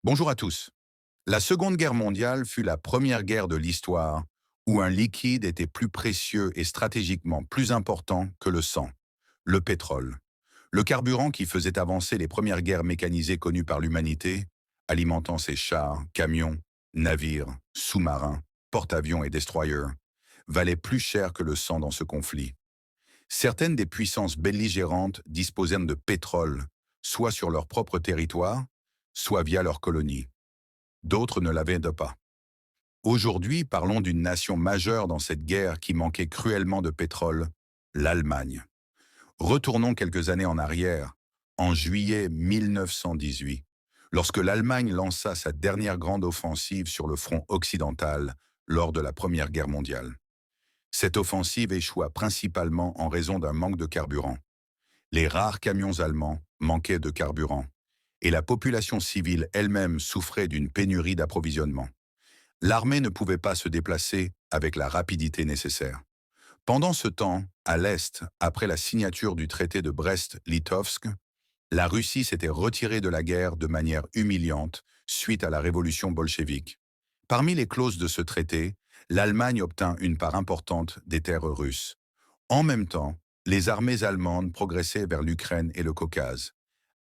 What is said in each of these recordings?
Bonjour à tous. La Seconde Guerre mondiale fut la première guerre de l'histoire où un liquide était plus précieux et stratégiquement plus important que le sang, le pétrole. Le carburant qui faisait avancer les premières guerres mécanisées connues par l'humanité, alimentant ses chars, camions, navires, sous-marins, porte-avions et destroyers, valait plus cher que le sang dans ce conflit. Certaines des puissances belligérantes disposaient de pétrole, soit sur leur propre territoire, soit via leurs colonies. D'autres ne l'avaient pas. Aujourd'hui, parlons d'une nation majeure dans cette guerre qui manquait cruellement de pétrole, l'Allemagne. Retournons quelques années en arrière, en juillet 1918, lorsque l'Allemagne lança sa dernière grande offensive sur le front occidental lors de la Première Guerre mondiale. Cette offensive échoua principalement en raison d'un manque de carburant. Les rares camions allemands manquaient de carburant, et la population civile elle-même souffrait d'une pénurie d'approvisionnement. L'armée ne pouvait pas se déplacer avec la rapidité nécessaire. Pendant ce temps, à l'Est, après la signature du traité de Brest-Litovsk, la Russie s'était retirée de la guerre de manière humiliante suite à la révolution bolchevique. Parmi les clauses de ce traité, l'Allemagne obtint une part importante des terres russes. En même temps, les armées allemandes progressaient vers l'Ukraine et le Caucase,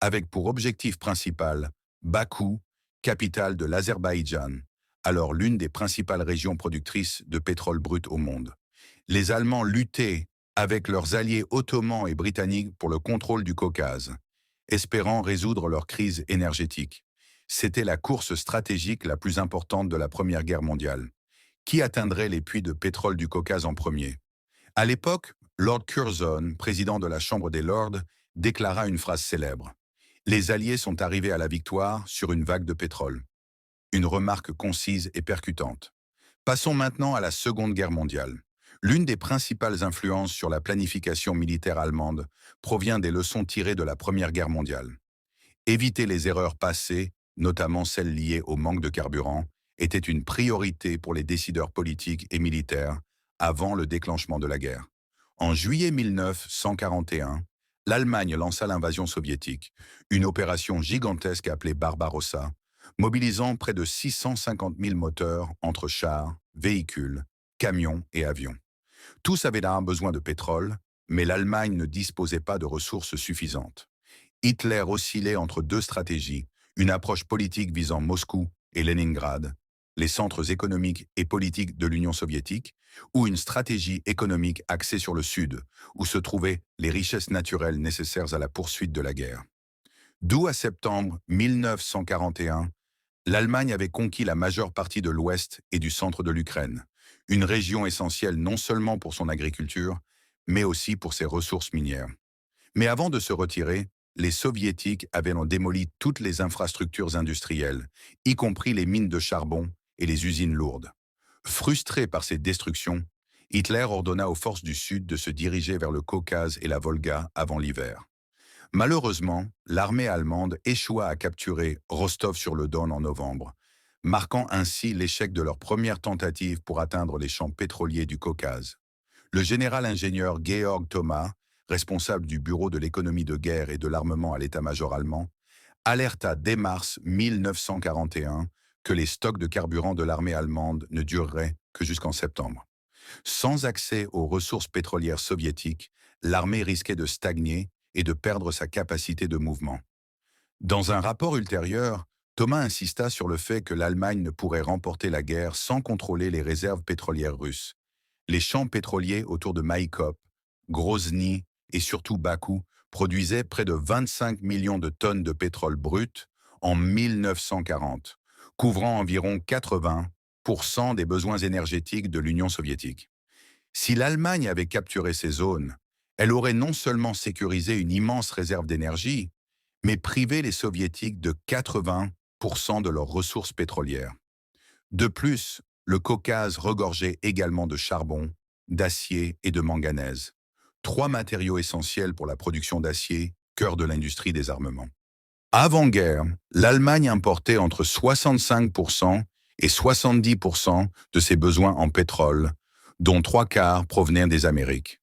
avec pour objectif principal Bakou, capitale de l'Azerbaïdjan, alors l'une des principales régions productrices de pétrole brut au monde. Les Allemands luttaient avec leurs alliés ottomans et britanniques pour le contrôle du Caucase, espérant résoudre leur crise énergétique. C'était la course stratégique la plus importante de la Première Guerre mondiale. Qui atteindrait les puits de pétrole du Caucase en premier? À l'époque, Lord Curzon, président de la Chambre des Lords, déclara une phrase célèbre. Les Alliés sont arrivés à la victoire sur une vague de pétrole. Une remarque concise et percutante. Passons maintenant à la Seconde Guerre mondiale. L'une des principales influences sur la planification militaire allemande provient des leçons tirées de la Première Guerre mondiale. Éviter les erreurs passées, notamment celles liées au manque de carburant, était une priorité pour les décideurs politiques et militaires avant le déclenchement de la guerre. En juillet 1941, l'Allemagne lança l'invasion soviétique, une opération gigantesque appelée Barbarossa, mobilisant près de 650 000 moteurs entre chars, véhicules, camions et avions. Tous avaient là besoin de pétrole, mais l'Allemagne ne disposait pas de ressources suffisantes. Hitler oscillait entre deux stratégies, une approche politique visant Moscou et Leningrad, les centres économiques et politiques de l'Union soviétique, ou une stratégie économique axée sur le Sud, où se trouvaient les richesses naturelles nécessaires à la poursuite de la guerre. D'où à septembre 1941, l'Allemagne avait conquis la majeure partie de l'ouest et du centre de l'Ukraine, une région essentielle non seulement pour son agriculture, mais aussi pour ses ressources minières. Mais avant de se retirer, les Soviétiques avaient démoli toutes les infrastructures industrielles, y compris les mines de charbon et les usines lourdes. Frustré par ces destructions, Hitler ordonna aux forces du Sud de se diriger vers le Caucase et la Volga avant l'hiver. Malheureusement, l'armée allemande échoua à capturer Rostov-sur-le-Don en novembre, marquant ainsi l'échec de leur première tentative pour atteindre les champs pétroliers du Caucase. Le général-ingénieur Georg Thomas, responsable du Bureau de l'économie de guerre et de l'armement à l'état-major allemand, alerta dès mars 1941 que les stocks de carburant de l'armée allemande ne dureraient que jusqu'en septembre. Sans accès aux ressources pétrolières soviétiques, l'armée risquait de stagner et de perdre sa capacité de mouvement. Dans un rapport ultérieur, Thomas insista sur le fait que l'Allemagne ne pourrait remporter la guerre sans contrôler les réserves pétrolières russes. Les champs pétroliers autour de Maïkop, Grozny et surtout Bakou produisaient près de 25 millions de tonnes de pétrole brut en 1940, couvrant environ 80% des besoins énergétiques de l'Union soviétique. Si l'Allemagne avait capturé ces zones, elle aurait non seulement sécurisé une immense réserve d'énergie, mais privé les soviétiques de 80% de leurs ressources pétrolières. De plus, le Caucase regorgeait également de charbon, d'acier et de manganèse, trois matériaux essentiels pour la production d'acier, cœur de l'industrie des armements. Avant-guerre, l'Allemagne importait entre 65% et 70% de ses besoins en pétrole, dont trois quarts provenaient des Amériques.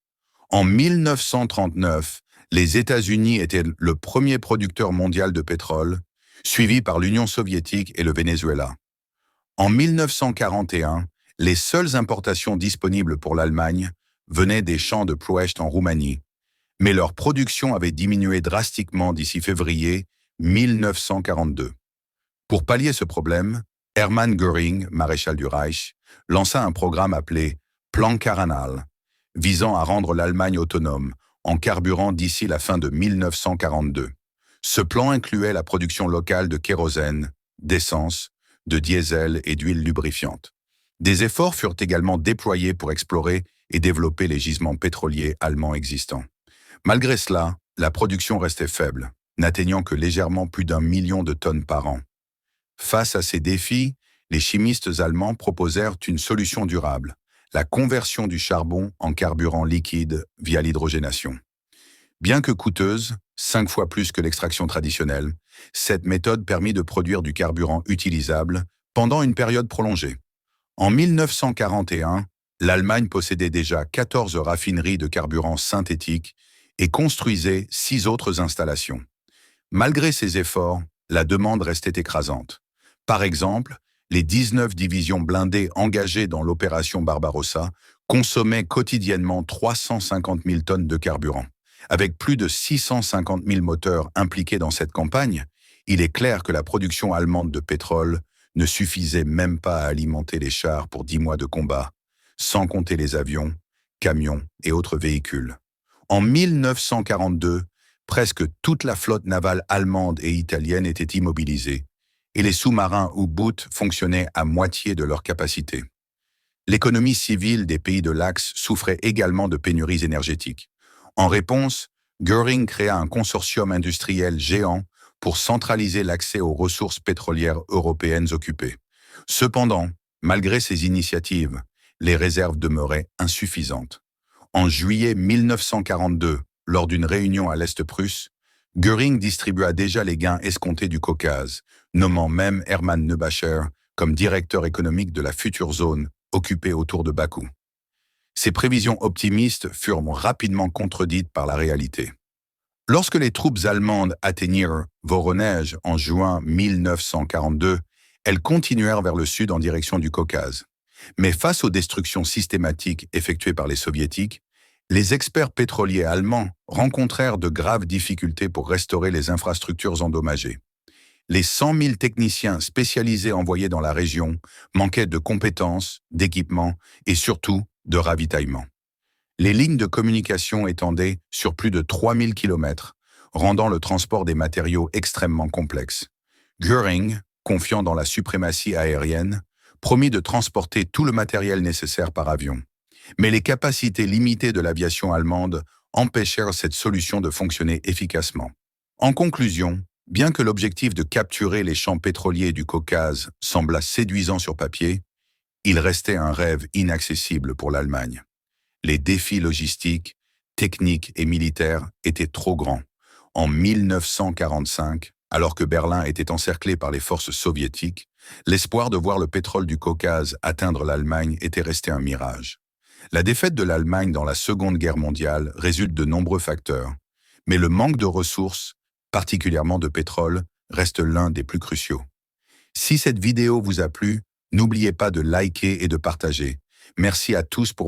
En 1939, les États-Unis étaient le premier producteur mondial de pétrole, suivi par l'Union soviétique et le Venezuela. En 1941, les seules importations disponibles pour l'Allemagne venaient des champs de Ploiești en Roumanie, mais leur production avait diminué drastiquement d'ici février 1942. Pour pallier ce problème, Hermann Göring, maréchal du Reich, lança un programme appelé Plan Caranal, visant à rendre l'Allemagne autonome en carburant d'ici la fin de 1942. Ce plan incluait la production locale de kérosène, d'essence, de diesel et d'huile lubrifiante. Des efforts furent également déployés pour explorer et développer les gisements pétroliers allemands existants. Malgré cela, la production restait faible, n'atteignant que légèrement plus d'1 million de tonnes par an. Face à ces défis, les chimistes allemands proposèrent une solution durable, la conversion du charbon en carburant liquide via l'hydrogénation. Bien que coûteuse, 5 fois plus que l'extraction traditionnelle, cette méthode permit de produire du carburant utilisable pendant une période prolongée. En 1941, l'Allemagne possédait déjà 14 raffineries de carburant synthétique et construisait 6 autres installations. Malgré ces efforts, la demande restait écrasante. Par exemple, les 19 divisions blindées engagées dans l'opération Barbarossa consommaient quotidiennement 350 000 tonnes de carburant. Avec plus de 650 000 moteurs impliqués dans cette campagne, il est clair que la production allemande de pétrole ne suffisait même pas à alimenter les chars pour 10 mois de combat, sans compter les avions, camions et autres véhicules. En 1942, presque toute la flotte navale allemande et italienne était immobilisée, et les sous-marins U-boot fonctionnaient à moitié de leur capacité. L'économie civile des pays de l'Axe souffrait également de pénuries énergétiques. En réponse, Göring créa un consortium industriel géant pour centraliser l'accès aux ressources pétrolières européennes occupées. Cependant, malgré ces initiatives, les réserves demeuraient insuffisantes. En juillet 1942, lors d'une réunion à l'Est prusse, Göring distribua déjà les gains escomptés du Caucase, nommant même Hermann Neubacher comme directeur économique de la future zone occupée autour de Bakou. Ces prévisions optimistes furent rapidement contredites par la réalité. Lorsque les troupes allemandes atteignirent Voronej en juin 1942, elles continuèrent vers le sud en direction du Caucase. Mais face aux destructions systématiques effectuées par les soviétiques, les experts pétroliers allemands rencontrèrent de graves difficultés pour restaurer les infrastructures endommagées. Les 100 000 techniciens spécialisés envoyés dans la région manquaient de compétences, d'équipements et surtout de ravitaillement. Les lignes de communication étendaient sur plus de 3000 km, rendant le transport des matériaux extrêmement complexe. Göring, confiant dans la suprématie aérienne, promit de transporter tout le matériel nécessaire par avion. Mais les capacités limitées de l'aviation allemande empêchèrent cette solution de fonctionner efficacement. En conclusion, bien que l'objectif de capturer les champs pétroliers du Caucase sembla séduisant sur papier, il restait un rêve inaccessible pour l'Allemagne. Les défis logistiques, techniques et militaires étaient trop grands. En 1945, alors que Berlin était encerclé par les forces soviétiques, l'espoir de voir le pétrole du Caucase atteindre l'Allemagne était resté un mirage. La défaite de l'Allemagne dans la Seconde Guerre mondiale résulte de nombreux facteurs, mais le manque de ressources, particulièrement de pétrole, reste l'un des plus cruciaux. Si cette vidéo vous a plu, n'oubliez pas de liker et de partager. Merci à tous pour